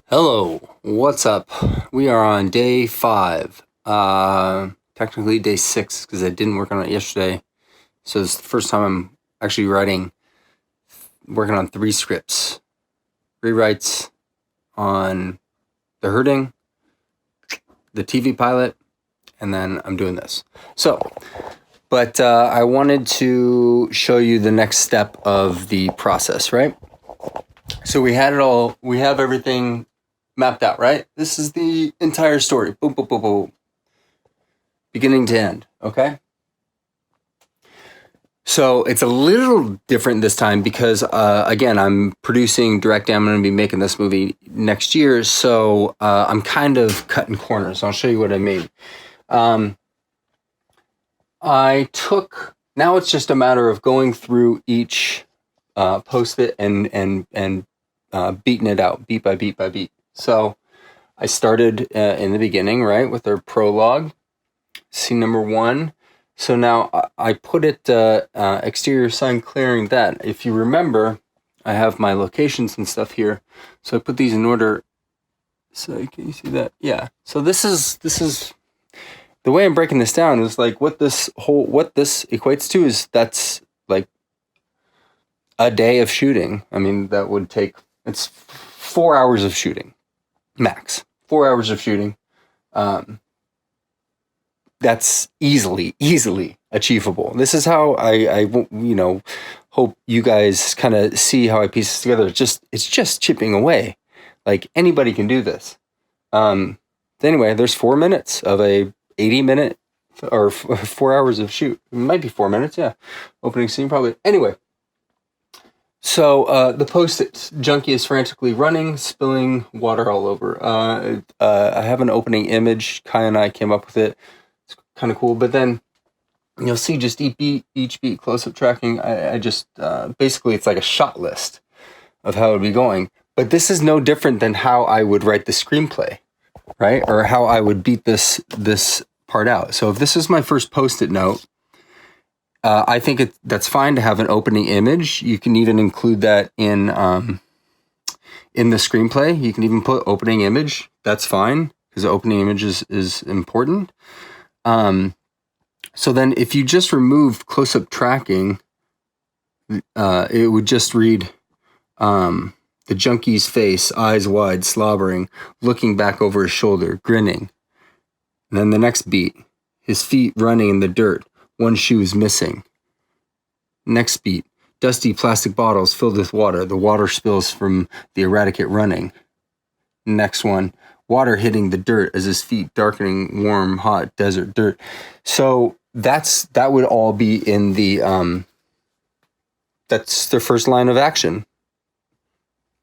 Hello, what's up? We are on day 5. Technically day 6 because I didn't work on it yesterday. So this is the first time I'm actually working on 3 scripts. Rewrites on The Hurting, the TV pilot, and then I'm doing this. But I wanted to show you the next step of the process, right? So we have everything mapped out, right? This is the entire story. Boom, boom, boom, boom. Beginning to end, okay? So it's a little different this time because, again, I'm directing. I'm going to be making this movie next year. So I'm kind of cutting corners. I'll show you what I mean. Now it's just a matter of going through each post-it and beating it out, beat by beat by beat. So I started in the beginning, right, with our prologue, scene number 1. So now I put it exterior sign clearing that. If you remember, I have my locations and stuff here. So I put these in order. So can you see that? Yeah. So this is the way I'm breaking this down is like what this equates to is that's like a day of shooting. I mean, it's 4 hours of shooting. Max 4 hours of shooting. That's easily achievable. This is how I hope you guys kind of see how I piece this together. It's just chipping away. Like anybody can do this. Anyway, there's 4 minutes of a 80-minute or 4 hours of shoot. It might be 4 minutes. Yeah. Opening scene probably. Anyway. So the post-it junkie is frantically running, spilling water all over. I have an opening image. Kai and I came up with it. It's kind of cool. But then you'll see just each beat close-up tracking. I just basically it's like a shot list of how it would be going. But this is no different than how I would write the screenplay, right? Or how I would beat this part out. So if this is my first post-it note, I think that's fine to have an opening image. You can even include that in the screenplay. You can even put opening image. That's fine because the opening image is important. So then if you just removed close-up tracking, it would just read the junkie's face, eyes wide, slobbering, looking back over his shoulder, grinning. And then the next beat, his feet running in the dirt. One shoe is missing. Next beat, dusty plastic bottles filled with water. The water spills from the eradicate running. Next one, water hitting the dirt as his feet darkening warm, hot desert dirt. So that would all be in the, that's the first line of action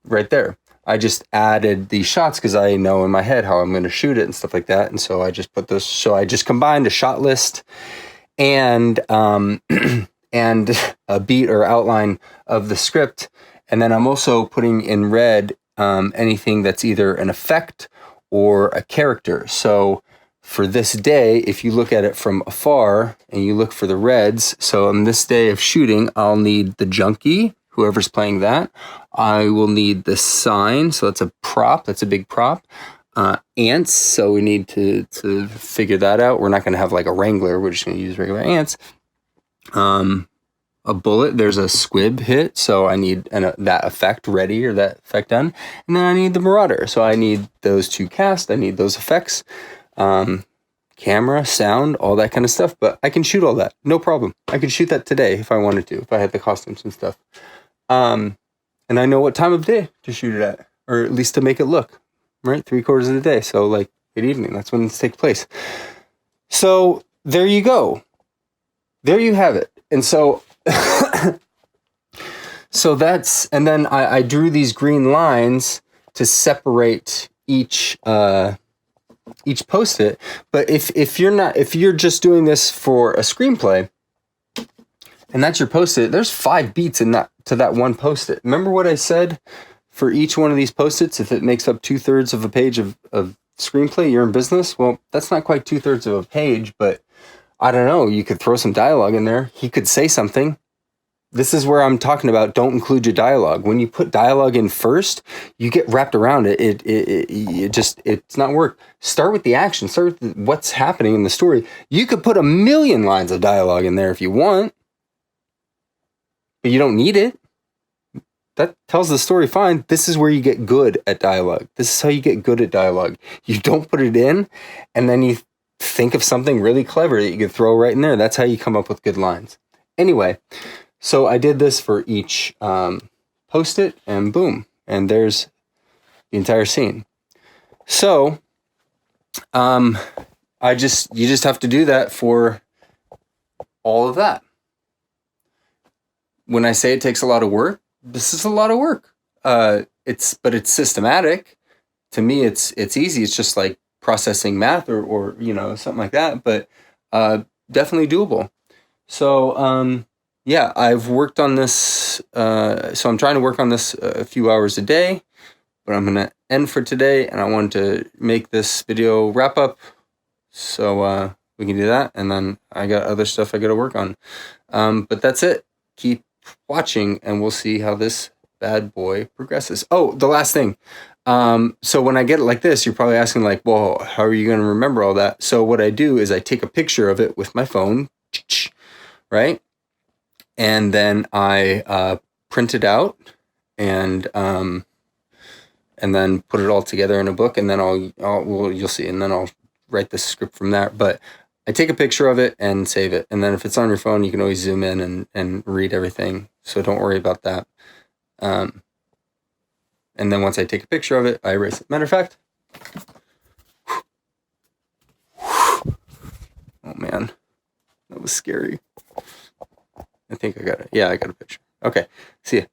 right there. I just added these shots because I know in my head how I'm going to shoot it and stuff like that. And so I just I just combined a shot list and and a beat or outline of the script. And then I'm also putting in red anything that's either an effect or a character. So for this day, if you look at it from afar and you look for the reds, so on this day of shooting, I'll need the junkie, whoever's playing that. I will need the sign. So that's a prop. That's a big prop. Ants. So we need to figure that out. We're not going to have like a wrangler. We're just going to use regular ants. A bullet. There's a squib hit. So I need that effect ready or that effect done. And then I need the marauder. So I need those 2 cast. I need those effects, camera, sound, all that kind of stuff. But I can shoot all that. No problem. I could shoot that today if I wanted to, if I had the costumes and stuff. And I know what time of day to shoot it at, or at least to make it look, right? 3/4 of the day. So like at evening, that's when this takes place. So there you go. There you have it. And so, and then I drew these green lines to separate each post-it. But if you're just doing this for a screenplay, and that's your post-it, there's 5 beats to that one post-it. Remember what I said for each one of these post-its? If it makes up 2/3 of a page of screenplay, you're in business. Well, that's not quite 2/3 of a page, but I don't know. You could throw some dialogue in there. He could say something. this is where I'm talking about don't include your dialogue. When you put dialogue in first, you get wrapped around it. It's not work. Start with the action. Start with what's happening in the story. You could put 1,000,000 lines of dialogue in there if you want, but you don't need it. That tells the story fine. This is where you get good at dialogue. This is how you get good at dialogue. You don't put it in, and then you think of something really clever that you can throw right in there. That's how you come up with good lines. Anyway, so I did this for each post-it, and boom, and there's the entire scene. So, you just have to do that for all of that. When I say it takes a lot of work, this is a lot of work. But it's systematic. To me, it's easy. It's just like processing math or something like that. But definitely doable. So yeah, I've worked on this. So I'm trying to work on this a few hours a day. But I'm gonna end for today, and I wanted to make this video wrap up. So we can do that, and then I got other stuff I got to work on. But that's it. Keep watching, and we'll see how this bad boy progresses. Oh, the last thing. So when I get it like this, you're probably asking like, well, how are you going to remember all that? So what I do is I take a picture of it with my phone, right? And then I print it out and then put it all together in a book, and then you'll see, and then I'll write the script from there. But I take a picture of it and save it. And then if it's on your phone, you can always zoom in and read everything. So don't worry about that. And then once I take a picture of it, I erase it. Matter of fact, oh man, that was scary. I think I got it. Yeah, I got a picture. Okay, see ya.